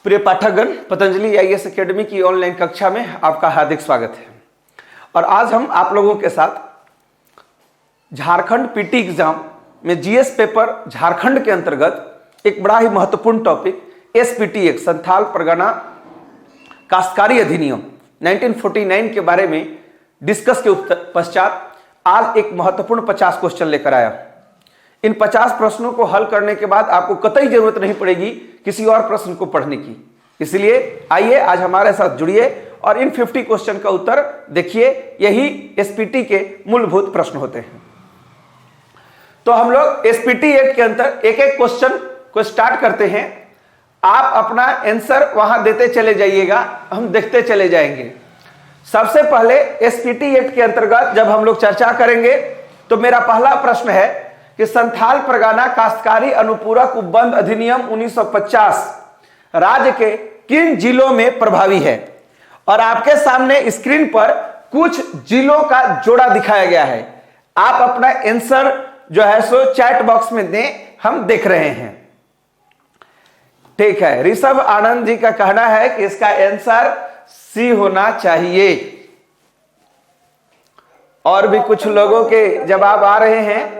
प्रिय पाठकगण, Patanjali IAS academy की online कक्षा में आपका हार्दिक स्वागत है। और आज हम आप लोगों के साथ झारखंड पीटी एग्जाम में जीएस पेपर झारखंड के अंतर्गत एक बड़ा ही महत्वपूर्ण topic SPT act Santhal Pargana काश्तकारी अधिनियम 1949 के बारे में डिस्कस के पश्चात आज एक महत्वपूर्ण 50 क्वेश्चन लेकर आया। इन 50 प्रश्नों को हल करने के बाद आपको कतई जरूरत नहीं पड़ेगी किसी और प्रश्न को पढ़ने की। इसलिए आइए आज हमारे साथ जुड़िए और इन 50 क्वेश्चन का उत्तर देखिए। यही एसपीटी के मूलभूत प्रश्न होते हैं। तो हम लोग एसपीटी एक्ट के अंतर एक एक क्वेश्चन को स्टार्ट करते हैं। आप अपना आंसर वहां देते चले जाइएगा, हम देखते चले जाएंगे। सबसे पहले एसपीटी एक्ट के अंतर्गत जब हम लोग चर्चा करेंगे तो मेरा पहला प्रश्न है कि संथाल परगना काश्तकारी अनुपूरक उपबंध अधिनियम 1950 राज्य के किन जिलों में प्रभावी है। और आपके सामने स्क्रीन पर कुछ जिलों का जोड़ा दिखाया गया है। आप अपना आंसर जो है सो चैट बॉक्स में दें, हम देख रहे हैं। ठीक है, ऋषभ आनंद जी का कहना है कि इसका आंसर सी होना चाहिए। और भी कुछ लोगों के जवाब आ रहे हैं।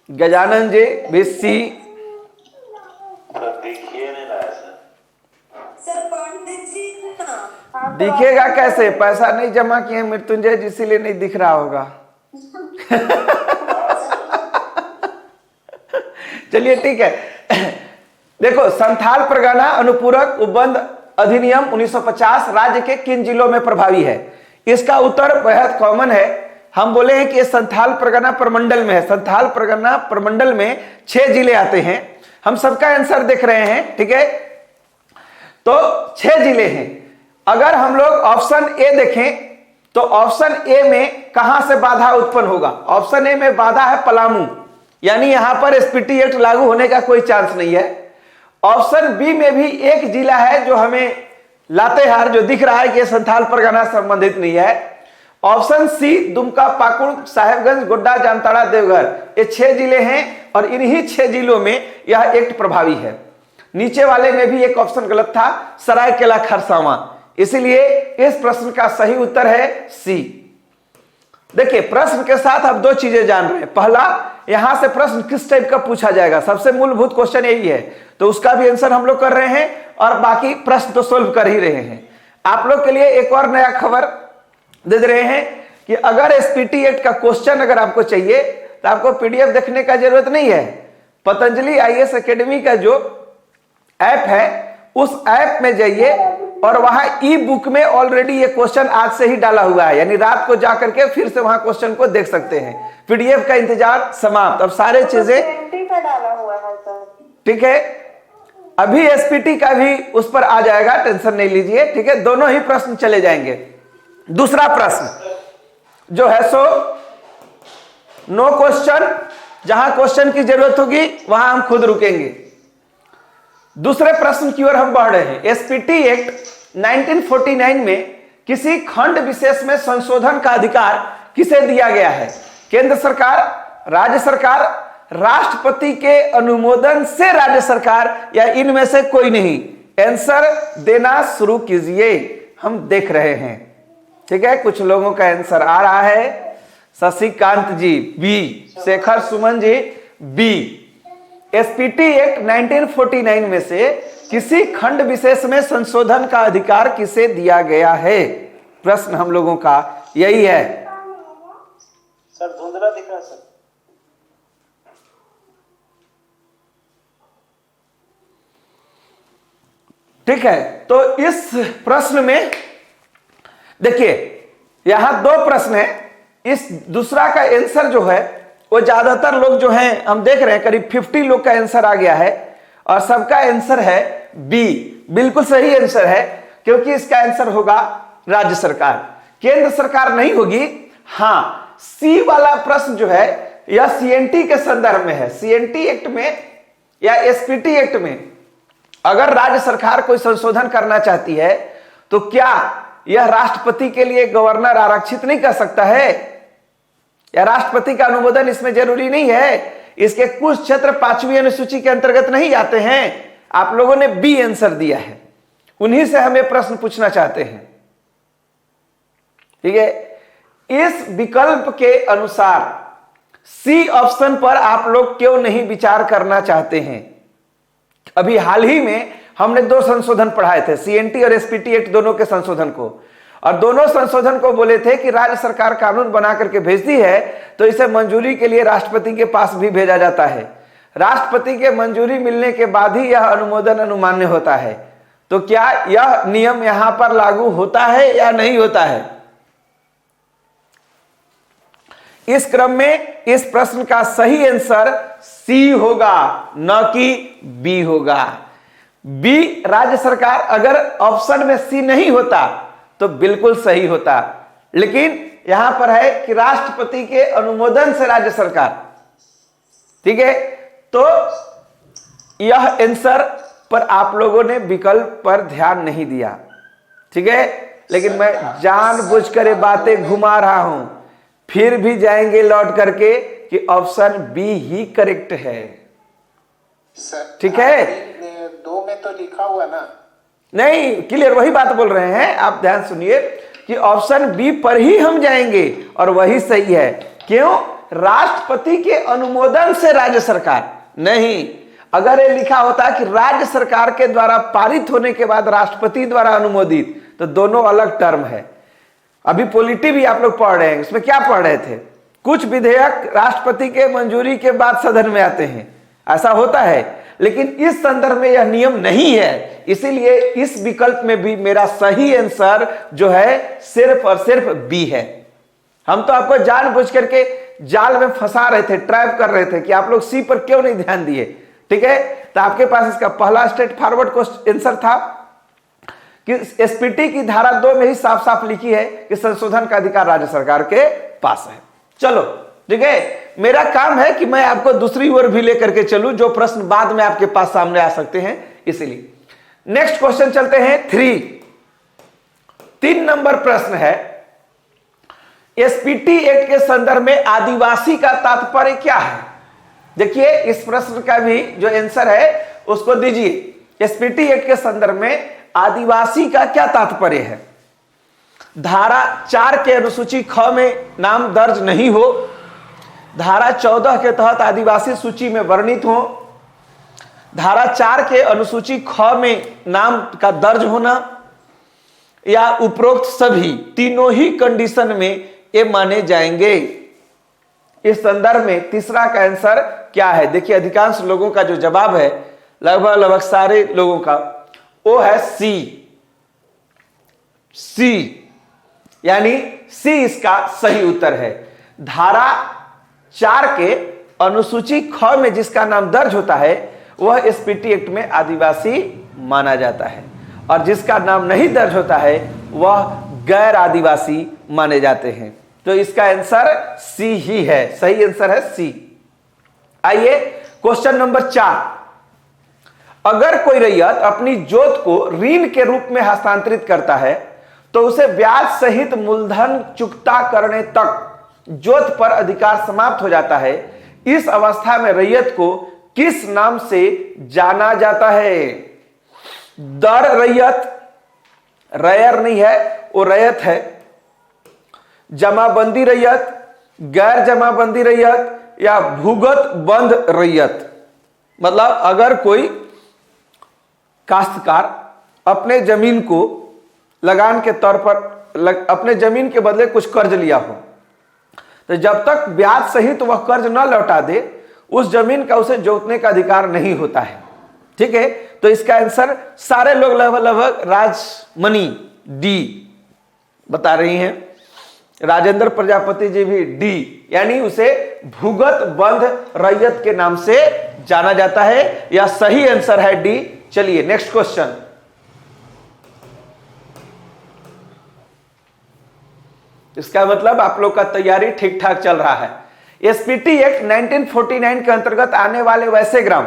गजानन जी भी सी। दिखेगा कैसे? पैसा नहीं जमा किए मृत्युंजय जी, इसीलिए नहीं दिख रहा होगा। चलिए ठीक है। देखो, संथाल परगना अनुपूरक उपबंध अधिनियम 1950 राज्य के किन जिलों में प्रभावी है? इसका उत्तर बेहद कॉमन है। हम बोले हैं कि ये संथाल परगना प्रमंडल में है। संथाल परगना प्रमंडल में 6 जिले आते हैं। हम सबका आंसर देख रहे हैं, ठीक है। तो 6 जिले हैं। अगर हम लोग ऑप्शन ए देखें तो ऑप्शन ए में कहां से बाधा उत्पन्न होगा? ऑप्शन ए में बाधा है पलामू, यानी यहां पर एसपीटी एक्ट लागू होने का कोई चांस नहीं है। ऑप्शन बी में भी एक जिला है जो हमें लातेहार, जो दिख रहा है कि संथाल परगना संबंधित नहीं है। ऑप्शन सी दुमका, पाकुड़, साहेबगंज, गोड्डा, जामताड़ा, देवघर, ये 6 जिले हैं और इन्हीं 6 जिलों में यह एक्ट प्रभावी है। नीचे वाले में भी एक ऑप्शन गलत था, सरायकेला खरसावां। इसलिए इस प्रश्न का सही उत्तर है सी। देखिए, प्रश्न के साथ आप 2 चीजें जान रहे हैं। पहला, यहां से प्रश्न किस टाइप का पूछा जाएगा, सबसे मूलभूत क्वेश्चन यही है, तो उसका भी आंसर हम लोग कर रहे हैं और बाकी प्रश्न तो सोल्व कर ही रहे हैं। आप लोग के लिए एक और नया खबर दे रहे हैं कि अगर एसपीटी एक्ट का क्वेश्चन अगर आपको चाहिए तो आपको पीडीएफ देखने का जरूरत नहीं है। पतंजलि आईएएस एकेडमी का जो ऐप है उस ऐप में जाइए और वहां ई बुक में ऑलरेडी ये क्वेश्चन आज से ही डाला हुआ है, यानी रात को जाकर के फिर से वहां क्वेश्चन को देख सकते हैं। पीडीएफ का इंतजार समाप्त। अब सारे चीजें डाला हुआ है सर, ठीक है। अभी एसपीटी का भी उस पर आ जाएगा, टेंशन नहीं लीजिए, ठीक है। दोनों ही प्रश्न चले जाएंगे। दूसरा प्रश्न जो है सो नो क्वेश्चन, जहां क्वेश्चन की जरूरत होगी वहां हम खुद रुकेंगे। दूसरे प्रश्न की ओर हम बढ़ रहे हैं। एसपीटी एक्ट 1949 में किसी खंड विशेष में संशोधन का अधिकार किसे दिया गया है? केंद्र सरकार, राज्य सरकार, राष्ट्रपति के अनुमोदन से राज्य सरकार, या इनमें से कोई नहीं? आंसर देना शुरू कीजिए, हम देख रहे हैं, ठीक है। कुछ लोगों का आंसर आ रहा है। Shashikant G B, Shekhar Suman G B. SPT act 1949 में से किसी खंड विशेष में संशोधन का अधिकार किसे दिया गया है? प्रश्न हम लोगों का यही है। सर धुंधला दिख रहा है सर। ठीक है, तो इस प्रश्न में देखिए यहां 2 प्रश्न है। इस दूसरा का आंसर जो है वो ज्यादातर लोग जो हैं हम देख रहे हैं, करीब 50 लोग का आंसर आ गया है और सबका आंसर है बी। बिल्कुल सही आंसर है, क्योंकि इसका आंसर होगा राज्य सरकार, केंद्र सरकार नहीं होगी। हां, सी वाला प्रश्न जो है यह सीएनटी के संदर्भ में है। सीएनटी एक्ट में या एसपीटी एक्ट में अगर राज्य सरकार कोई संशोधन करना चाहती है तो क्या यह राष्ट्रपति के लिए गवर्नर आरक्षित नहीं कर सकता है? या राष्ट्रपति का अनुमोदन इसमें जरूरी नहीं है? इसके कुछ क्षेत्र 5वीं अनुसूची के अंतर्गत नहीं आते हैं। आप लोगों ने बी आंसर दिया है, उन्हीं से हमें प्रश्न पूछना चाहते हैं। ठीक है, इस विकल्प के अनुसार सी ऑप्शन पर आप लोग क्यों नहीं विचार करना चाहते हैं? अभी हाल ही में हमने 2 संशोधन पढ़ाए थे, सीएनटी और एसपीटी एक्ट दोनों के संशोधन को, और दोनों संशोधन को बोले थे कि राज्य सरकार कानून बना करके भेजती है तो इसे मंजूरी के लिए राष्ट्रपति के पास भी भेजा जाता है। राष्ट्रपति के मंजूरी मिलने के बाद ही यह अनुमोदन अनुमान्य होता है। तो क्या यह नियम यहां पर लागू होता है या नहीं होता है? इस क्रम में इस प्रश्न का सही आंसर सी होगा, न कि बी होगा। बी राज्य सरकार, अगर ऑप्शन में सी नहीं होता तो बिल्कुल सही होता, लेकिन यहां पर है कि राष्ट्रपति के अनुमोदन से राज्य सरकार। ठीक है, तो यह आंसर पर आप लोगों ने विकल्प पर ध्यान नहीं दिया। ठीक है, लेकिन मैं जानबूझकर ये बातें घुमा रहा हूं, फिर भी जाएंगे लौट करके कि ऑप्शन बी ही करेक्ट है। ठीक है, 2 में तो लिखा हुआ ना? नहीं, क्लियर वही बात बोल रहे हैं। आप ध्यान सुनिए कि ऑप्शन बी पर ही हम जाएंगे और वही सही है। क्यों? राष्ट्रपति के अनुमोदन से राज्य सरकार नहीं। अगर ये लिखा होता कि राज्य सरकार के द्वारा पारित होने के बाद राष्ट्रपति द्वारा अनुमोदित, तो दोनों अलग टर्म है। अभी पॉलिटी भी आप लोग पढ़ रहे हैं, उसमें क्या पढ़ रहे थे? कुछ विधेयक राष्ट्रपति के मंजूरी के बाद सदन में आते हैं, ऐसा होता है, लेकिन इस संदर्भ में यह नियम नहीं है। इसीलिए इस विकल्प में भी मेरा सही आंसर जो है सिर्फ और सिर्फ बी है। हम तो आपको जानबूझ करके जाल में फंसा रहे थे, ट्रैप कर रहे थे कि आप लोग सी पर क्यों नहीं ध्यान दिए। ठीक है, तो आपके पास इसका पहला स्ट्रेट फॉरवर्ड क्वेश्चन आंसर था कि एसपीटी की धारा 2 में ही साफ साफ लिखी है कि संशोधन का अधिकार राज्य सरकार के पास है। चलो ठीक है, मेरा काम है कि मैं आपको दूसरी ओर भी लेकर के चलूं, जो प्रश्न बाद में आपके पास सामने आ सकते हैं। इसीलिए नेक्स्ट क्वेश्चन चलते हैं 3 नंबर प्रश्न है, एसपीटी एक्ट के संदर्भ में आदिवासी का तात्पर्य क्या है? देखिए, इस प्रश्न का भी जो आंसर है उसको दीजिए। एसपीटी एक्ट के संदर्भ में आदिवासी का क्या तात्पर्य है? धारा 4 के अनुसूची ख में नाम दर्ज नहीं हो, धारा 14 के तहत आदिवासी सूची में वर्णित हो, धारा 4 के अनुसूची ख में नाम का दर्ज होना, या उपरोक्त सभी तीनों ही कंडीशन में ये माने जाएंगे। इस संदर्भ में तीसरा का आंसर क्या है? देखिए, अधिकांश लोगों का जो जवाब है, लगभग सारे लोगों का, वो है सी। यानी सी इसका सही उत्तर है। धारा 4 के अनुसूची ख में जिसका नाम दर्ज होता है वह एसपीटी एक्ट में आदिवासी माना जाता है, और जिसका नाम नहीं दर्ज होता है वह गैर आदिवासी माने जाते हैं। तो इसका आंसर सी ही है, सही आंसर है सी। आइए क्वेश्चन नंबर 4, अगर कोई रैयत अपनी जोत को ऋण के रूप में हस्तांतरित करता है तो उसे ब्याज सहित मूलधन चुकता करने तक जोत पर अधिकार समाप्त हो जाता है। इस अवस्था में रैयत को किस नाम से जाना जाता है? दर रैयत, रैयर नहीं है, वो रैयत है। जमाबंदी रैयत, गैर जमाबंदी रैयत, या भूगत बंद रैयत। मतलब अगर कोई काश्तकार अपने जमीन को लगान के तौर पर अपने जमीन के बदले कुछ कर्ज लिया हो, तो जब तक ब्याज सहित वह कर्ज न लौटा दे उस जमीन का उसे जोतने का अधिकार नहीं होता है। ठीक है, तो इसका आंसर सारे लोग लगभग राजमणि डी बता रही हैं, राजेंद्र प्रजापति जी भी डी, यानी उसे भूगत बंध रैयत के नाम से जाना जाता है। यह सही आंसर है डी। चलिए नेक्स्ट क्वेश्चन, इसका मतलब आप लोग का तैयारी ठीक ठाक चल रहा है। एसपीटी एक्ट 1949 के अंतर्गत आने वाले वैसे ग्राम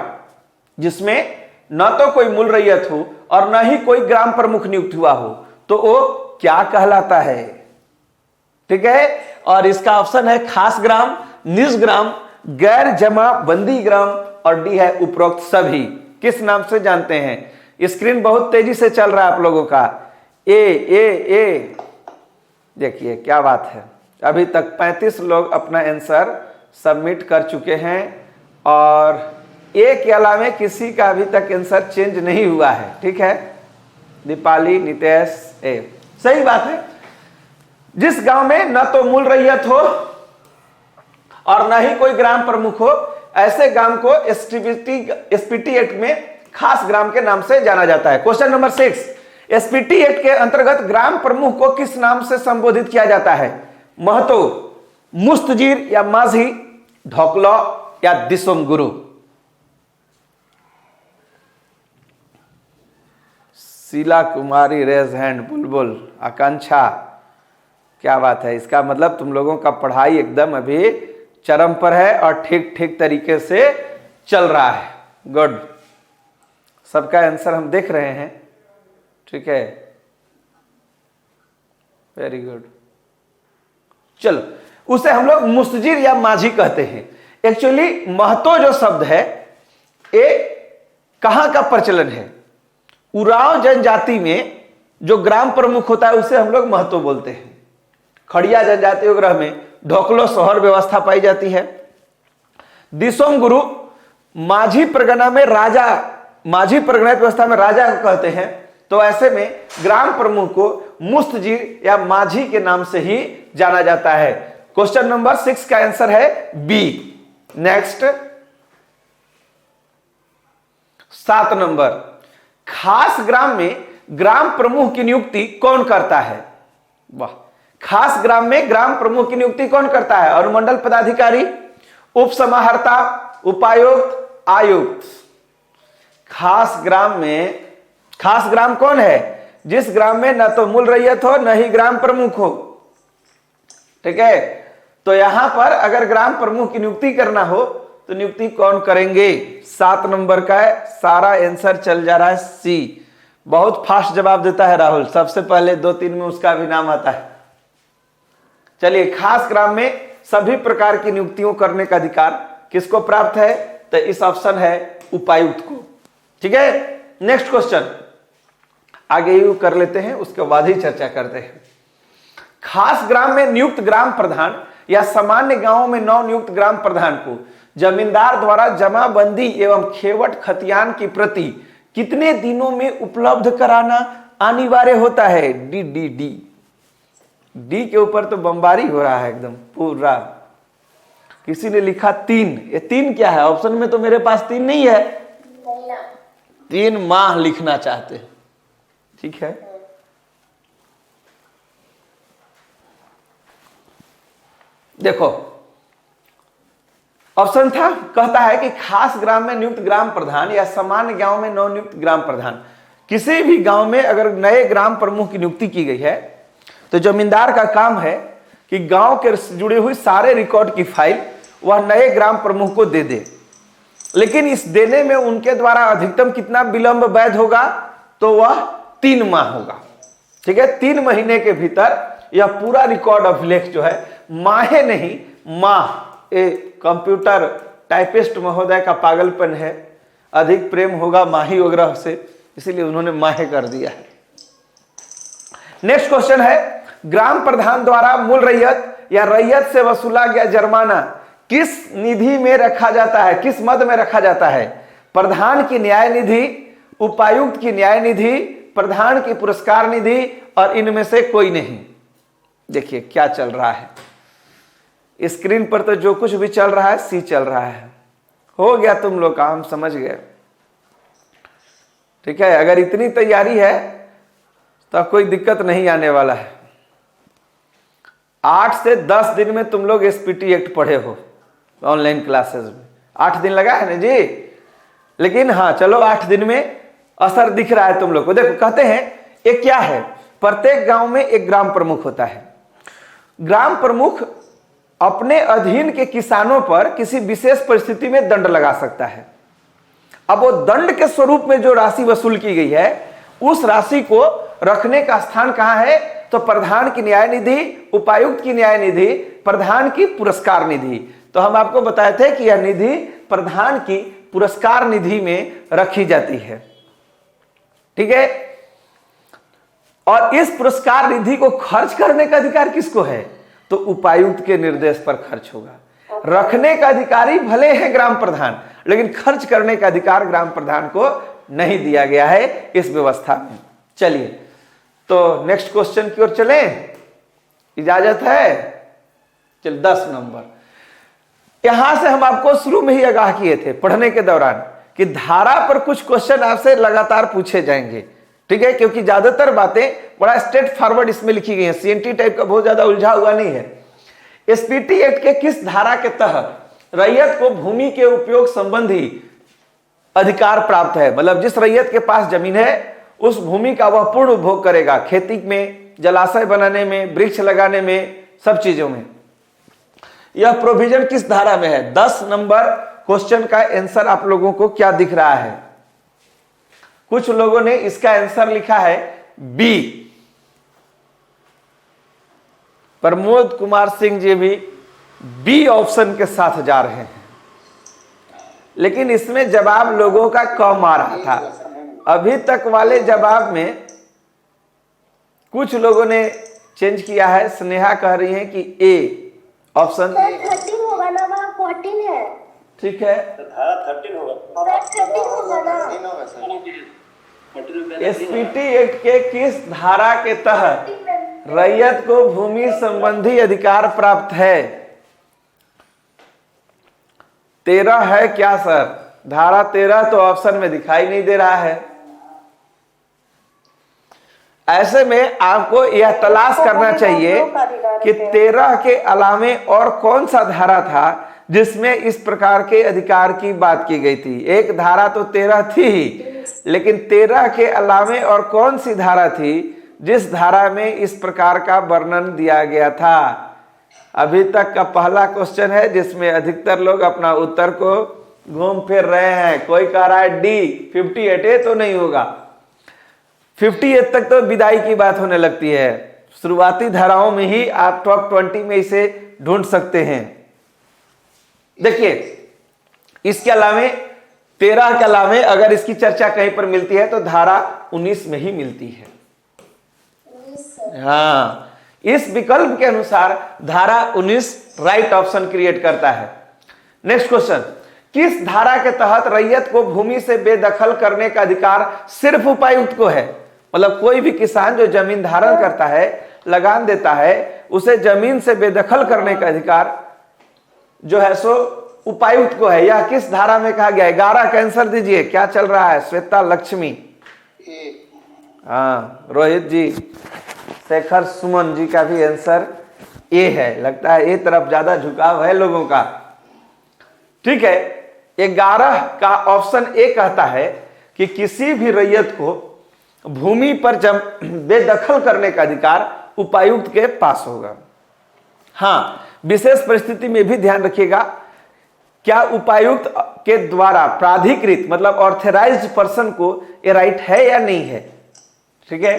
जिसमें न तो कोई मूल रैयत हो और न ही कोई ग्राम प्रमुख नियुक्त हुआ हो, तो वो क्या कहलाता है? ठीक है, और इसका ऑप्शन है खास ग्राम, निज ग्राम, गैर जमाबंदी ग्राम और डी है उपरोक्त सभी। किस नाम से जानते हैं? स्क्रीन बहुत तेजी से चल रहा है आप लोगों का। ए देखिए क्या बात है, अभी तक 35 लोग अपना आंसर सबमिट कर चुके हैं और ए के अलावा किसी का अभी तक आंसर चेंज नहीं हुआ है। ठीक है, दीपाली, नितेश, ए सही बात है। जिस गांव में न तो मूल रैयत हो और न ही कोई ग्राम प्रमुख हो, ऐसे ग्राम को एसपीटी एक्ट में खास ग्राम के नाम से जाना जाता है। क्वेश्चन नंबर 6, एसपीटी एक्ट के अंतर्गत ग्राम प्रमुख को किस नाम से संबोधित किया जाता है? महतो, मुस्तजीर या माझी, ढोकलो या दिसोम गुरु? शीला कुमारी रेज हैंड, बुलबुल, आकांक्षा, क्या बात है। इसका मतलब तुम लोगों का पढ़ाई एकदम अभी चरम पर है और ठीक ठीक तरीके से चल रहा है। गुड, सबका आंसर हम देख रहे हैं। ठीक है, वेरी गुड। चलो, उसे हम लोग मुस्तजीर या माझी कहते हैं। एक्चुअली महतो जो शब्द है ये कहां का प्रचलन है? उरांव जनजाति में जो ग्राम प्रमुख होता है उसे हम लोग महतो बोलते हैं। खड़िया जनजाति ग्रह में ढोकलो शहर व्यवस्था पाई जाती है। दिसोम गुरु माझी परगना में राजा, माझी परगना व्यवस्था में राजा को कहते हैं। तो ऐसे में ग्राम प्रमुख को मुस्तजीर या माझी के नाम से ही जाना जाता है। क्वेश्चन नंबर 6 का आंसर है बी। नेक्स्ट 7 नंबर, खास ग्राम में ग्राम प्रमुख की नियुक्ति कौन करता है? वाह, खास ग्राम में ग्राम प्रमुख की नियुक्ति कौन करता है? अनुमंडल पदाधिकारी, उप समाहर्ता, उपायुक्त, आयुक्त। खास ग्राम में, खास ग्राम कौन है? जिस ग्राम में न तो मूल रैयत हो न ही ग्राम प्रमुख हो। ठीक है, तो यहां पर अगर ग्राम प्रमुख की नियुक्ति करना हो तो नियुक्ति कौन करेंगे? 7 नंबर का है, सारा आंसर चल जा रहा है सी। बहुत फास्ट जवाब देता है राहुल, सबसे पहले 2-3 में उसका भी नाम आता है। चलिए, खास ग्राम में सभी प्रकार की नियुक्तियों करने का अधिकार किसको प्राप्त है? तो इस ऑप्शन है उपायुक्त को। ठीक है, नेक्स्ट क्वेश्चन आगे ही कर लेते हैं, उसके बाद ही चर्चा करते हैं। खास ग्राम में नियुक्त ग्राम प्रधान या सामान्य गांवों में नव नियुक्त ग्राम प्रधान को जमींदार द्वारा जमाबंदी एवं खेवट खतियान की प्रति कितने दिनों में उपलब्ध कराना अनिवार्य होता है? डी डी डी डी के ऊपर तो बमबारी हो रहा है एकदम पूरा। किसी ने लिखा 3, ये 3 क्या है? ऑप्शन में तो मेरे पास 3 नहीं है। 3 माह लिखना चाहते हैं। ठीक है, देखो ऑप्शन था, कहता है कि खास ग्राम में नियुक्त ग्राम प्रधान या सामान्य गांव में नव नियुक्त ग्राम प्रधान। किसी भी गांव में अगर नए ग्राम प्रमुख की नियुक्ति की गई है तो जमींदार का काम है कि गांव के जुड़ी हुई सारे रिकॉर्ड की फाइल वह नए ग्राम प्रमुख को दे दे। लेकिन इस देने में उनके द्वारा अधिकतम कितना विलंब वैध होगा? तो वह 3 माह होगा। ठीक है, 3 महीने के भीतर यह पूरा रिकॉर्ड अभिलेख जो है, माहे नहीं माह, ये कंप्यूटर टाइपिस्ट महोदय का पागलपन है, अधिक प्रेम होगा माही वगैरह से, इसीलिए उन्होंने माहे कर दिया है। नेक्स्ट क्वेश्चन है, ग्राम प्रधान द्वारा मूल रैयत या रैयत से वसूला गया जुर्माना किस निधि में रखा जाता है? किस मद में रखा जाता है? प्रधान की न्याय निधि, उपायुक्त की न्याय निधि, प्रधान की पुरस्कार निधि और इनमें से कोई नहीं। देखिए क्या चल रहा है स्क्रीन पर, तो जो कुछ भी चल रहा है सी चल रहा है। हो गया तुम लोग का, हम समझ गए। ठीक है, अगर इतनी तैयारी है तो कोई दिक्कत नहीं आने वाला है। 8 से 10 दिन में तुम लोग एसपीटी एक्ट पढ़े हो ऑनलाइन क्लासेस में। 8 दिन लगा है ना जी, लेकिन हाँ चलो 8 दिन में असर दिख रहा है तुम लोग को। देखो कहते हैं ये क्या है, प्रत्येक गांव में एक ग्राम प्रमुख होता है। ग्राम प्रमुख अपने अधीन के किसानों पर किसी विशेष परिस्थिति में दंड लगा सकता है। अब वो दंड के स्वरूप में जो राशि वसूल की गई है उस राशि को रखने का स्थान कहां है? तो प्रधान की न्याय निधि, उपायुक्त की न्याय निधि, प्रधान की पुरस्कार निधि। तो हम आपको बताए थे कि यह निधि प्रधान की पुरस्कार निधि में रखी जाती है। ठीक है, और इस पुरस्कार निधि को खर्च करने का अधिकार किसको है? तो उपायुक्त के निर्देश पर खर्च होगा। रखने का अधिकारी भले है ग्राम प्रधान, लेकिन खर्च करने का अधिकार ग्राम प्रधान को नहीं दिया गया है इस व्यवस्था में। चलिए तो नेक्स्ट क्वेश्चन की ओर चलें, इजाजत है? चल 10 नंबर। यहां से हम आपको शुरू में ही आगाह किए थे पढ़ने के दौरान कि धारा पर कुछ क्वेश्चन आपसे लगातार पूछे जाएंगे। ठीक है, क्योंकि ज्यादातर बातें बड़ा स्ट्रेट फॉरवर्ड इसमें लिखी गई है, सीएनटी टाइप का बहुत ज्यादा उलझा हुआ नहीं है। एसपीटी एक्ट के किस धारा के तहत रैयत को भूमि के उपयोग संबंधी अधिकार प्राप्त है? मतलब जिस रैयत के पास जमीन है उस भूमि का वह पूर्ण उपभोग करेगा, खेती में, जलाशय बनाने में, वृक्ष लगाने में, सब चीजों में। यह प्रोविजन किस धारा में है? 10 नंबर क्वेश्चन का आंसर आप लोगों को क्या दिख रहा है? कुछ लोगों ने इसका आंसर लिखा है बी। प्रमोद कुमार सिंह जी भी बी ऑप्शन के साथ जा रहे हैं, लेकिन इसमें जवाब लोगों का कम आ रहा था। अभी तक वाले जवाब में कुछ लोगों ने चेंज किया है। स्नेहा कह रही है कि ए ऑप्शन 13 होगा ना, वहाँ 14 है। ठीक है, धारा 13 होगा। 13 होगा ना। एसपीटी एक्ट के किस धारा के तहत रैयत को भूमि संबंधी अधिकार प्राप्त है? 13 है क्या सर? धारा 13 तो ऑप्शन में दिखाई नहीं दे रहा है। ऐसे में आपको यह तलाश करना चाहिए कि 13 के अलावे और कौन सा धारा था जिसमें इस प्रकार के अधिकार की बात की गई थी। एक धारा तो 13 थी ही, लेकिन 13 के अलावे और कौन सी धारा थी जिस धारा में इस प्रकार का वर्णन दिया गया था? अभी तक का पहला क्वेश्चन है जिसमें अधिकतर लोग अपना उत्तर को घूम फिर रहे हैं। कोई कह रहा है डी 58 तो नहीं होगा। 58 तक तो विदाई की बात होने लगती है। शुरुआती धाराओं में ही आप टॉप 20 में इसे ढूंढ सकते हैं। देखिए, इसके अलावे 13 के अलावे अगर इसकी चर्चा कहीं पर मिलती है तो धारा 19 में ही मिलती है। हाँ, इस विकल्प के अनुसार धारा 19 राइट ऑप्शन क्रिएट करता है। नेक्स्ट क्वेश्चन, किस धारा के तहत रैयत को भूमि से बेदखल करने का अधिकार सिर्फ उपायुक्त को है? मतलब कोई भी किसान जो जमीन धारण करता है, लगान देता है, उसे जमीन से बेदखल करने का अधिकार जो है सो उपायुक्त को है। यह किस धारा में कहा गया है? 11 का आंसर दीजिए, क्या चल रहा है? श्वेता लक्ष्मी, हाँ रोहित जी, शेखर सुमन जी का भी आंसर ए है। लगता है ए तरफ ज्यादा झुकाव है लोगों का। ठीक है, 11 का ऑप्शन ए कहता है कि किसी भी रैयत को भूमि पर बेदखल करने का अधिकार उपायुक्त के पास होगा। हाँ, विशेष परिस्थिति में भी ध्यान रखिएगा, क्या उपायुक्त के द्वारा प्राधिकृत मतलब ऑथराइज्ड पर्सन को ये राइट है या नहीं है? ठीक है,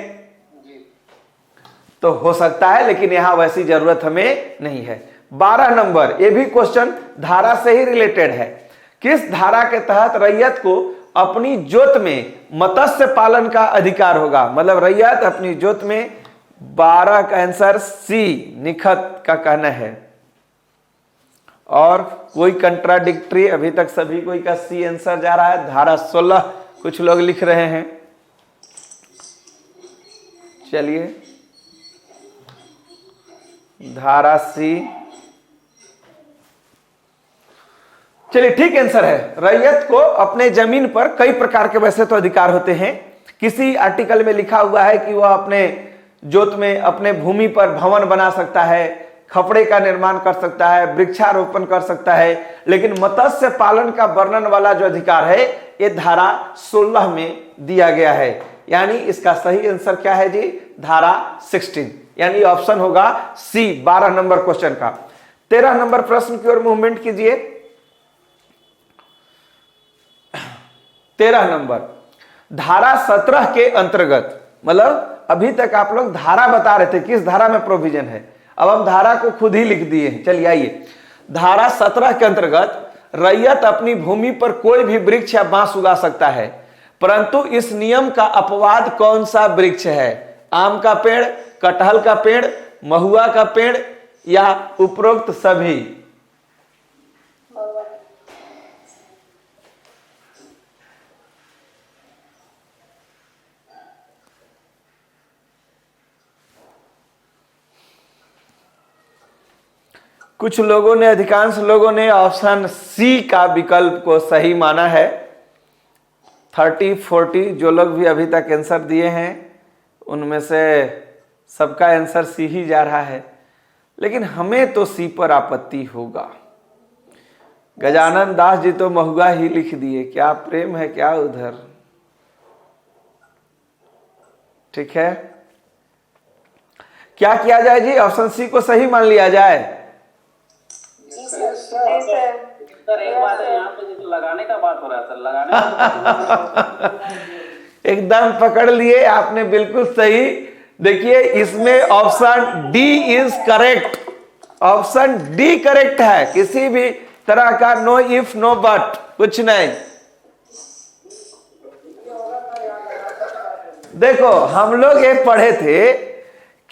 तो हो सकता है, लेकिन यहां वैसी जरूरत हमें नहीं है। 12 नंबर, ये भी क्वेश्चन धारा से ही रिलेटेड है। किस धारा के तहत रैयत को अपनी जोत में मत्स्य पालन का अधिकार होगा? मतलब रैयत अपनी जोत में, 12 का आंसर सी निखत का कहना है। और कोई कंट्राडिक्टरी अभी तक सभी कोई का सी आंसर जा रहा है। धारा 16 कुछ लोग लिख रहे हैं। चलिए, धारा सी, चलिए ठीक आंसर है। रैयत को अपने जमीन पर कई प्रकार के वैसे तो अधिकार होते हैं। किसी आर्टिकल में लिखा हुआ है कि वह अपने जोत में, अपने भूमि पर भवन बना सकता है, खपड़े का निर्माण कर सकता है, वृक्षारोपण कर सकता है, लेकिन मत्स्य पालन का वर्णन वाला जो अधिकार है ये धारा 16 में दिया गया है। यानी इसका सही आंसर क्या है जी? धारा 16, यानी ऑप्शन होगा सी 12 नंबर क्वेश्चन का। 13 नंबर प्रश्न की ओर मूवमेंट कीजिए। 13 नंबर, धारा 17 के अंतर्गत, मतलब अभी तक आप लोग धारा बता रहे थे किस धारा में प्रोविजन है, अब हम धारा को खुद ही लिख दिए हैं। चलिए आइए, धारा 17 के अंतर्गत रैयत अपनी भूमि पर कोई भी वृक्ष या बांस उगा सकता है, परंतु इस नियम का अपवाद कौन सा वृक्ष है? आम का पेड़, कटहल का पेड़, महुआ का पेड़ या उपरोक्त सभी? कुछ लोगों ने, अधिकांश लोगों ने ऑप्शन सी का विकल्प को सही माना है। 30-40 जो लोग भी अभी तक आंसर दिए हैं उनमें से सबका आंसर सी ही जा रहा है, लेकिन हमें तो सी पर आपत्ति होगा। गजानन दास जी तो महुआ ही लिख दिए, क्या प्रेम है क्या उधर। ठीक है, क्या किया जाए जी? ऑप्शन सी को सही मान लिया जाए? सर एक बात है, यहाँ पे जो लगाने का बात हो रहा है सर, लगाने का एकदम पकड़ लिए आपने, बिल्कुल सही। देखिए इसमें option D is correct, option D correct है। किसी भी तरह का नो इफ नो बट कुछ नहीं। देखो हम लोग ये पढ़े थे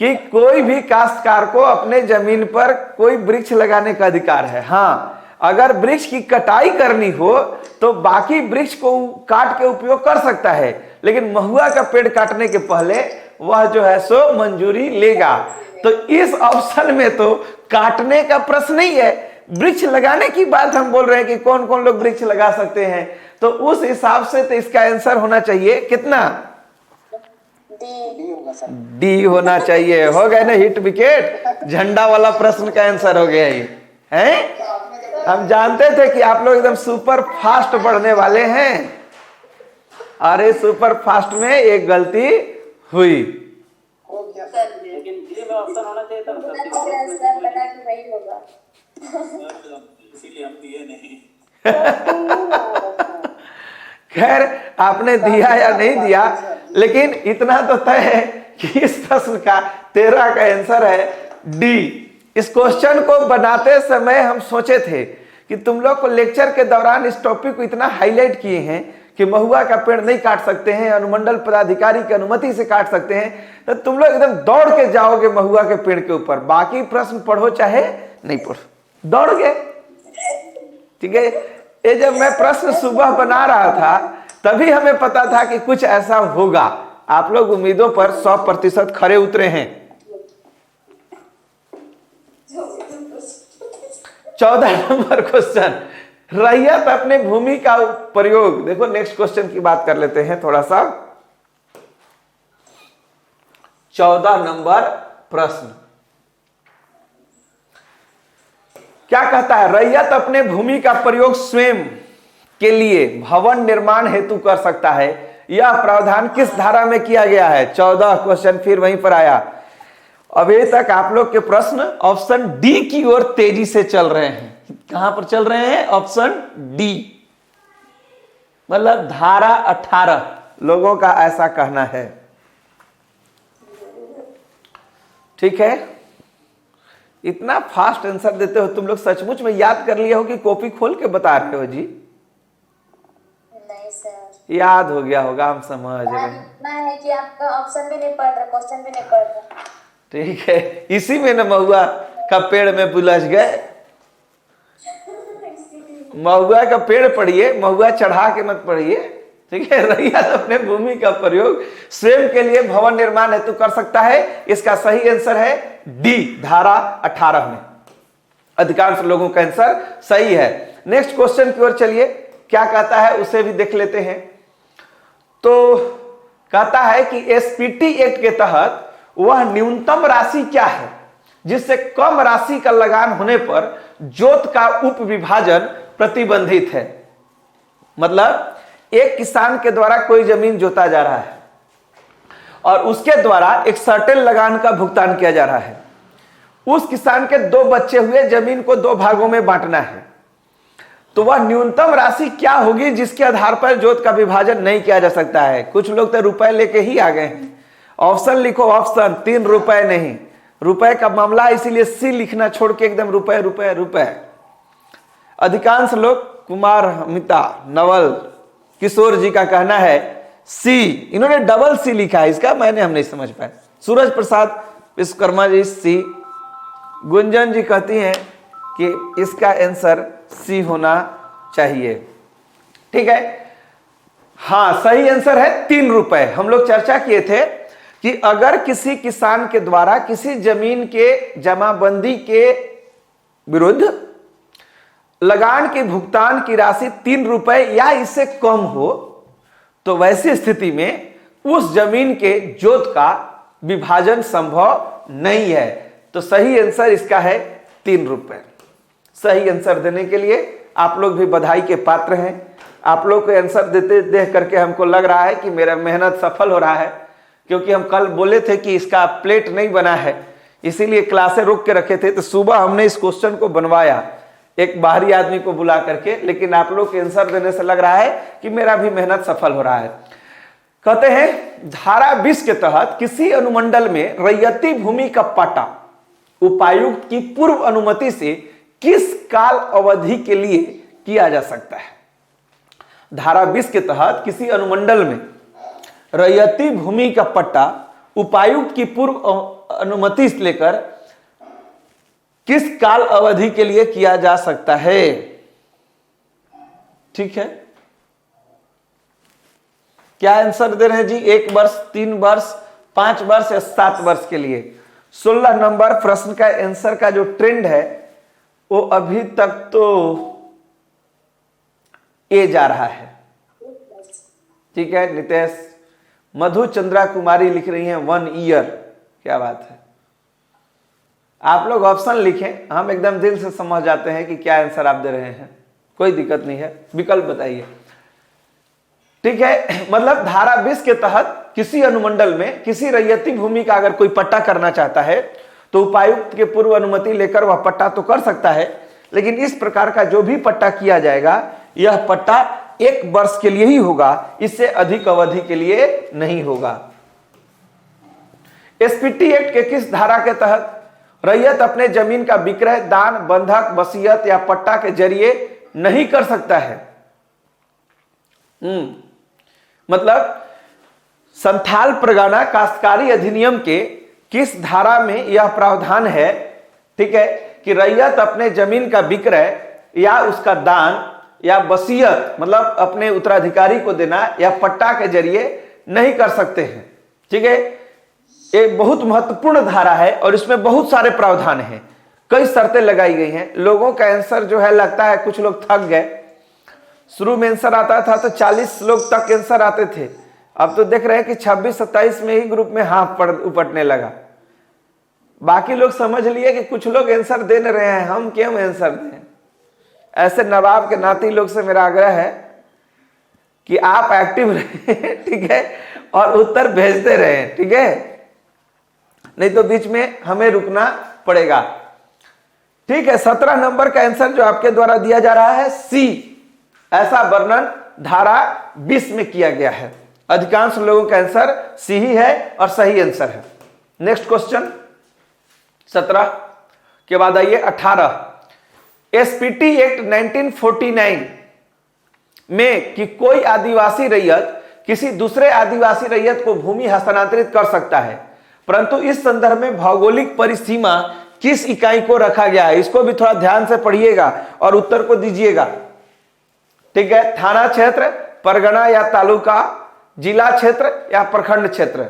कि कोई भी काश्तकार को अपने जमीन पर कोई वृक्ष लगाने का अधिकार है। हाँ, अगर वृक्ष की कटाई करनी हो तो बाकी वृक्ष को काट के उपयोग कर सकता है, लेकिन महुआ का पेड़ काटने के पहले वह जो है सो मंजूरी लेगा। तो इस ऑप्शन में तो काटने का प्रश्न नहीं है, वृक्ष लगाने की बात हम बोल रहे हैं कि कौन कौन लोग वृक्ष लगा सकते हैं। तो उस हिसाब से तो इसका आंसर होना चाहिए कितना? डी होना चाहिए। हो गए ना हिट विकेट, झंडा वाला प्रश्न का आंसर हो गया ये हैं। हम जानते थे कि आप लोग एकदम सुपर फास्ट पढ़ने वाले हैं, अरे सुपर फास्ट में एक गलती हुई। लेकिन डी में ऑप्शन होना चाहिए था इसीलिए हम दिए नहीं। खैर आपने दिया या नहीं दिया, लेकिन इतना तो तय है कि इस प्रश्न का 13 का आंसर है डी। इस क्वेश्चन को बनाते समय हम सोचे थे कि तुम लोग को लेक्चर के दौरान इस टॉपिक को इतना हाईलाइट किए हैं कि महुआ का पेड़ नहीं काट सकते हैं, अनुमंडल पदाधिकारी की अनुमति से काट सकते हैं, तो तुम लोग एकदम दौड़ के जाओगे महुआ के पेड़ के ऊपर। बाकी प्रश्न पढ़ो चाहे नहीं पढ़ो, दौड़ गए। ठीक है, ये जब मैं प्रश्न सुबह बना रहा था तभी हमें पता था कि कुछ ऐसा होगा। आप लोग उम्मीदों पर 100% खरे उतरे हैं। 14 नंबर क्वेश्चन, रैयत अपने भूमि का प्रयोग। देखो नेक्स्ट क्वेश्चन की बात कर लेते हैं थोड़ा सा। 14 नंबर प्रश्न क्या कहता है? रैयत अपने भूमि का प्रयोग स्वयं के लिए भवन निर्माण हेतु कर सकता है। यह प्रावधान किस धारा में किया गया है? 14 क्वेश्चन फिर वहीं पर आया। अभी तक आप लोग के प्रश्न ऑप्शन डी की ओर तेजी से चल रहे हैं। कहां पर चल रहे हैं? ऑप्शन डी, मतलब धारा 18 लोगों का ऐसा कहना है। ठीक है, इतना फास्ट आंसर देते हो तुम लोग, सचमुच में याद कर लिया हो कि कॉपी खोल के बता रहे हो जी? नहीं सर, याद हो गया होगा, हम समझ रहे हैं। इतना है कि आपका ऑप्शन भी नहीं पढ़ रहा, क्वेश्चन भी नहीं पढ़ रहा। ठीक है, इसी में न महुआ का पेड़ में बुलझ गए। महुआ का पेड़ पढ़िए, महुआ चढ़ा के मत पढ़िए। ठीक है, रैयत अपने भूमि का प्रयोग स्वयं के लिए भवन निर्माण हेतु कर सकता है। इसका सही आंसर है डी, धारा 18 में। अधिकांश लोगों का आंसर सही है। नेक्स्ट क्वेश्चन की ओर चलिए, क्या कहता है उसे भी देख लेते हैं। तो कहता है कि एसपीटी एक्ट के तहत वह न्यूनतम राशि क्या है जिससे कम राशि का लगान होने पर जोत का उप विभाजन प्रतिबंधित है। मतलब एक किसान के द्वारा कोई जमीन जोता जा रहा है और उसके द्वारा एक सर्टेन लगान का भुगतान किया जा रहा है। उस किसान के 2 बच्चे हुए, जमीन को 2 भागों में बांटना है, तो वह न्यूनतम राशि क्या होगी जिसके आधार पर जोत का विभाजन नहीं किया जा सकता है? कुछ लोग तो रुपए लेके ही आ गए हैं। ऑप्शन लिखो, ऑप्शन 3 रुपए नहीं, रुपए का मामला, इसीलिए सी लिखना छोड़ के एकदम रुपए रुपए रुपए। अधिकांश लोग कुमार हमिता नवल किशोर जी का कहना है सी। इन्होंने डबल सी लिखा है, इसका मैंने हम नहीं समझ पाए। सूरज प्रसाद विश्वकर्मा जी सी। गुंजन जी कहती हैं कि इसका आंसर सी होना चाहिए। ठीक है, हाँ सही आंसर है 3 रुपए। हम लोग चर्चा किए थे कि अगर किसी किसान के द्वारा किसी जमीन के जमाबंदी के विरुद्ध लगान के भुगतान की राशि 3 रुपए या इससे कम हो तो वैसी स्थिति में उस जमीन के जोत का विभाजन संभव नहीं है। तो सही आंसर इसका है 3 रुपए। सही आंसर देने के लिए आप लोग भी बधाई के पात्र हैं। आप लोग को आंसर देते देख करके हमको लग रहा है कि मेरा मेहनत सफल हो रहा है, क्योंकि हम कल बोले थे कि इसका प्लेट नहीं बना है, इसीलिए क्लासें रोक के रखे थे। तो सुबह हमने इस क्वेश्चन को बनवाया एक बाहरी आदमी को बुला करके, लेकिन आप लोग के आंसर देने से लग रहा है कि मेरा भी मेहनत सफल हो रहा है। कहते हैं धारा 20 के तहत किसी अनुमंडल में रैयती भूमि का पट्टा उपायुक्त की पूर्व अनुमति से किस काल अवधि के लिए किया जा सकता है। धारा 20 के तहत किसी अनुमंडल में रैयती भूमि का पट्टा उपायुक्त की पूर्व अनुमति से लेकर किस काल अवधि के लिए किया जा सकता है। ठीक है, क्या आंसर दे रहे हैं जी? 1 वर्ष, 3 वर्ष, 5 वर्ष या 7 वर्ष के लिए। 16 नंबर प्रश्न का आंसर का जो ट्रेंड है वो अभी तक तो ए जा रहा है। ठीक है नितेश। मधु चंद्रा कुमारी लिख रही हैं 1 ईयर। क्या बात है, आप लोग ऑप्शन लिखें, हम एकदम दिल से समझ जाते हैं कि क्या आंसर आप दे रहे हैं। कोई दिक्कत नहीं है, विकल्प बताइए। ठीक है, मतलब धारा 20 के तहत किसी अनुमंडल में किसी रैयती भूमि का अगर कोई पट्टा करना चाहता है तो उपायुक्त के पूर्व अनुमति लेकर वह पट्टा तो कर सकता है, लेकिन इस प्रकार का जो भी पट्टा किया जाएगा यह पट्टा 1 वर्ष के लिए ही होगा, इससे अधिक अवधि के लिए नहीं होगा। एसपीटी एक्ट के किस धारा के तहत रैयत अपने जमीन का विक्रय दान, बंधक, वसीयत या पट्टा के जरिए नहीं कर सकता है? मतलब संथाल परगना काश्तकारी अधिनियम के किस धारा में यह प्रावधान है? ठीक है, कि रैयत अपने जमीन का विक्रय या उसका दान या वसीयत मतलब अपने उत्तराधिकारी को देना या पट्टा के जरिए नहीं कर सकते हैं। ठीक है, एक बहुत महत्वपूर्ण धारा है और इसमें बहुत सारे प्रावधान हैं, कई शर्तें लगाई गई हैं। लोगों का आंसर जो है लगता है कुछ लोग थक गए। शुरू में आंसर आता था तो 40 लोग तक आंसर आते थे, अब तो देख रहे हैं कि 26-27 में ही ग्रुप में हाथ उपटने लगा। बाकी लोग समझ लिए कि कुछ लोग आंसर दे नहीं रहे हैं, हम क्यों आंसर दें। ऐसे नवाब के नाती लोग से मेरा आग्रह है कि आप एक्टिव रहें, ठीक है, और उत्तर भेजते रहें। ठीक है, नहीं तो बीच में हमें रुकना पड़ेगा। ठीक है, 17 नंबर का आंसर जो आपके द्वारा दिया जा रहा है सी। ऐसा वर्णन धारा 20 में किया गया है। अधिकांश लोगों का आंसर सी ही है और सही आंसर है। नेक्स्ट क्वेश्चन 17 के बाद आइए 18। एसपीटी एक्ट 1949 में कि कोई आदिवासी रैयत किसी दूसरे आदिवासी रैयत को भूमि हस्तांतरित कर सकता है, परंतु इस संदर्भ में भौगोलिक परिसीमा किस इकाई को रखा गया है? इसको भी थोड़ा ध्यान से पढ़िएगा और उत्तर को दीजिएगा। ठीक है, थाना क्षेत्र, परगना या तालुका, जिला क्षेत्र या प्रखंड क्षेत्र।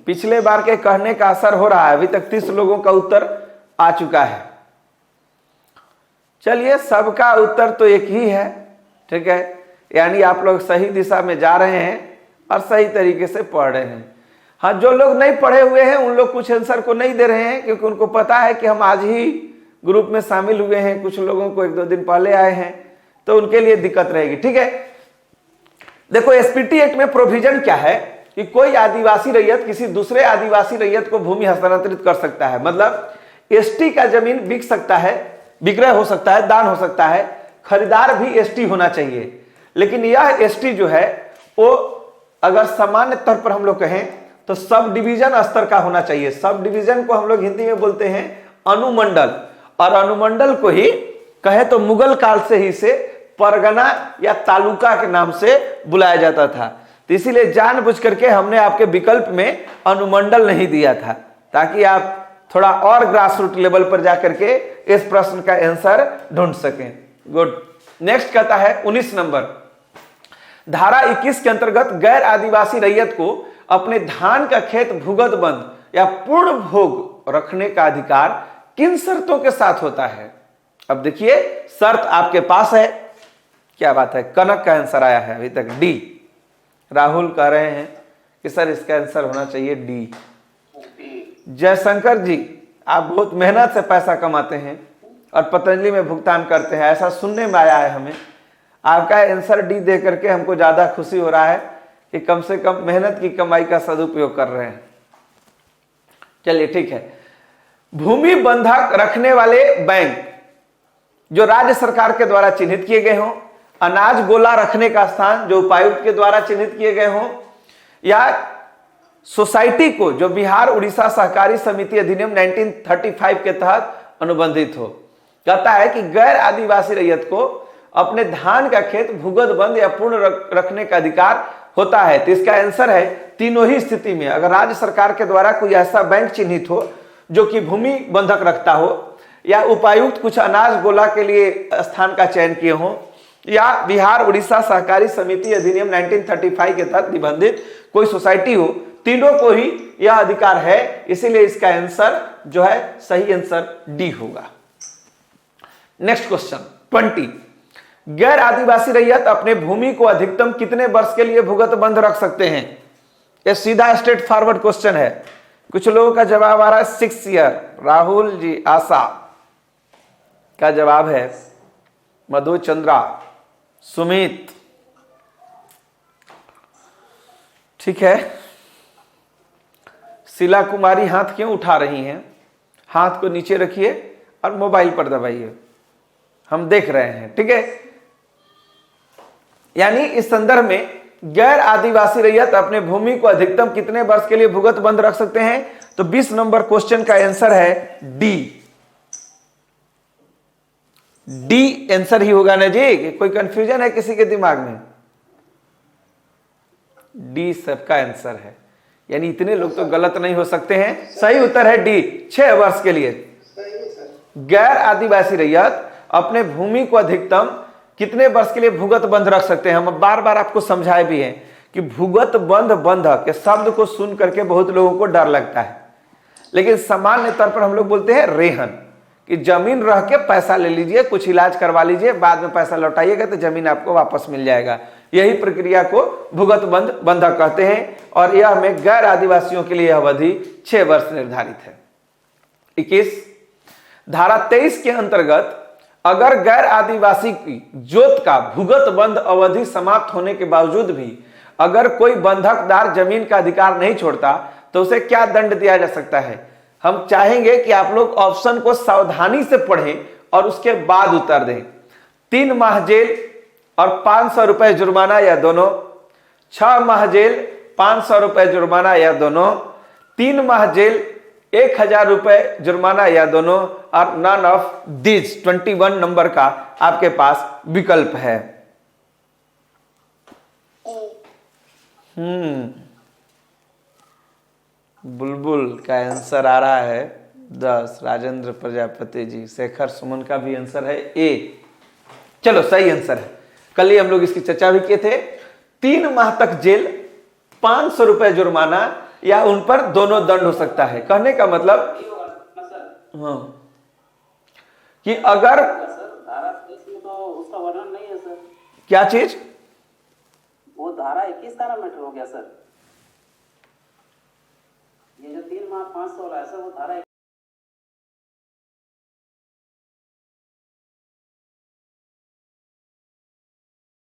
पिछले बार के कहने का असर हो रहा है। अभी तक 30 लोगों का उत्तर आ चुका है। चलिए, सबका उत्तर तो एक ही है। ठीक है, यानी आप लोग सही दिशा में जा रहे हैं और सही तरीके से पढ़ रहे हैं। हाँ, जो लोग नहीं पढ़े हुए हैं उन लोग कुछ आंसर को नहीं दे रहे हैं, क्योंकि उनको पता है कि हम आज ही ग्रुप में शामिल हुए हैं। कुछ लोगों को 1-2 दिन पहले आए हैं, तो उनके लिए दिक्कत रहेगी। ठीक है, देखो एसपीटी एक्ट में प्रोविजन क्या है कि कोई आदिवासी रैयत किसी दूसरे आदिवासी रैयत को भूमि हस्तांतरित कर सकता है। मतलब एसटी का जमीन बिक सकता है, विक्रय हो सकता है, दान हो सकता है, खरीदार भी एसटी होना चाहिए। लेकिन यह एसटी जो है वो अगर सामान्य तौर पर हम लोग कहें तो सब डिवीजन स्तर का होना चाहिए। सब डिवीजन को हम लोग हिंदी में बोलते हैं अनुमंडल, और अनुमंडल को ही कहे तो मुगल काल से ही से परगना या तालुका के नाम से बुलाया जाता था। तो इसीलिए जानबूझ करके हमने आपके विकल्प में अनुमंडल नहीं दिया था, ताकि आप थोड़ा और ग्रास रूट लेवल पर जाकर के इस प्रश्न का आंसर ढूंढ सकें। गुड। नेक्स्ट कहता है 19 नंबर, धारा 21 के अंतर्गत गैर आदिवासी रैयत को अपने धान का खेत भूगत बंद या पूर्ण भोग रखने का अधिकार किन शर्तों के साथ होता है? अब देखिए शर्त आपके पास है, क्या बात है, कनक का आंसर आया है अभी तक डी। राहुल कह रहे हैं कि सर इसका आंसर होना चाहिए डी। जयशंकर जी, आप बहुत मेहनत से पैसा कमाते हैं और पतंजलि में भुगतान करते हैं, ऐसा सुनने में आया है हमें। आपका आंसर डी दे करके हमको ज्यादा खुशी हो रहा है कि कम से कम मेहनत की कमाई का सदुपयोग कर रहे हैं। चलिए ठीक है। भूमि बंधक रखने वाले बैंक जो राज्य सरकार के द्वारा चिन्हित किए गए हों, अनाज गोला रखने का स्थान जो उपायुक्त के द्वारा चिन्हित किए गए हों, या सोसाइटी को जो बिहार उड़ीसा सहकारी समिति अधिनियम 1935 के तहत अनुबंधित हो। कहता है कि गैर आदिवासी रैयत को अपने धान का खेत भूगत बंद या पूर्ण रखने का अधिकार होता है। तो इसका आंसर है तीनों ही स्थिति में, अगर राज्य सरकार के द्वारा कोई ऐसा बैंक चिन्हित हो जो कि भूमि बंधक रखता हो, या उपायुक्त कुछ अनाज गोला के लिए स्थान का चयन किए हो, या बिहार उड़ीसा सहकारी समिति अधिनियम 1935 के तहत निबंधित कोई सोसाइटी हो, तीनों को ही यह अधिकार है। इसीलिए इसका आंसर जो है सही आंसर डी होगा। नेक्स्ट क्वेश्चन 20, गैर आदिवासी रैयत अपने भूमि को अधिकतम कितने वर्ष के लिए भूगत बंद रख सकते हैं? यह सीधा स्ट्रेट फॉरवर्ड क्वेश्चन है। कुछ लोगों का जवाब आ रहा है 6 ईयर। राहुल जी, आशा का जवाब है मधु चंद्रा, सुमित, ठीक है। शीला कुमारी हाथ क्यों उठा रही हैं? हाथ को नीचे रखिए और मोबाइल पर दबाइए, हम देख रहे हैं, ठीक है। यानी इस संदर्भ में गैर आदिवासी रैयत अपने भूमि को अधिकतम कितने वर्ष के लिए भूगत बंद रख सकते हैं? तो 20 नंबर क्वेश्चन का आंसर है डी। डी आंसर ही होगा ना जी, कोई कंफ्यूजन है किसी के दिमाग में? डी सबका आंसर है, यानी इतने लोग तो गलत नहीं हो सकते हैं। सही उत्तर है डी, 6 वर्ष के लिए। गैर आदिवासी रैयत अपने भूमि को अधिकतम कितने वर्ष के लिए भूगत बंद रख सकते हैं? हम बार बार आपको समझाए भी हैं कि भूगत बंद बंधक के शब्द को सुन करके बहुत लोगों को डर लगता है, लेकिन सामान्य तौर पर हम लोग बोलते हैं रेहन, कि जमीन रह के पैसा ले लीजिए, कुछ इलाज करवा लीजिए, बाद में पैसा लौटाइएगा तो जमीन आपको वापस मिल जाएगा। यही प्रक्रिया को भूगत बंद बंधक कहते हैं, और यह हमें गैर आदिवासियों के लिए अवधि 6 वर्ष निर्धारित है। 21, धारा 23 के अंतर्गत अगर गैर आदिवासी की जोत का भूगत बंद अवधि समाप्त होने के बावजूद भी अगर कोई बंधकदार जमीन का अधिकार नहीं छोड़ता तो उसे क्या दंड दिया जा सकता है? हम चाहेंगे कि आप लोग ऑप्शन को सावधानी से पढ़ें और उसके बाद उत्तर दें। 3 माह जेल और 500 रुपए जुर्माना या दोनों, 6 माह जेल 500 रुपए जुर्माना या दोनों, 3 माह जेल 1000 रुपए जुर्माना या दोनों, और नन ऑफ दिस 21 नंबर का आपके पास विकल्प है। बुलबुल का आंसर आ रहा है 10। राजेंद्र प्रजापति जी, शेखर सुमन का भी आंसर है ए। चलो सही आंसर है, कल ही हम लोग इसकी चर्चा भी किए थे। 3 माह तक जेल, 500 रुपए जुर्माना या उन पर दोनों दंड हो सकता है। कहने का मतलब हाँ कि अगर सर धारा 23 में तो उसका वर्णन नहीं है सर। क्या चीज? वो धारा 21 का ना मैटर हो गया सर। ये जो 3 माह 500 वाला है सर, वो धारा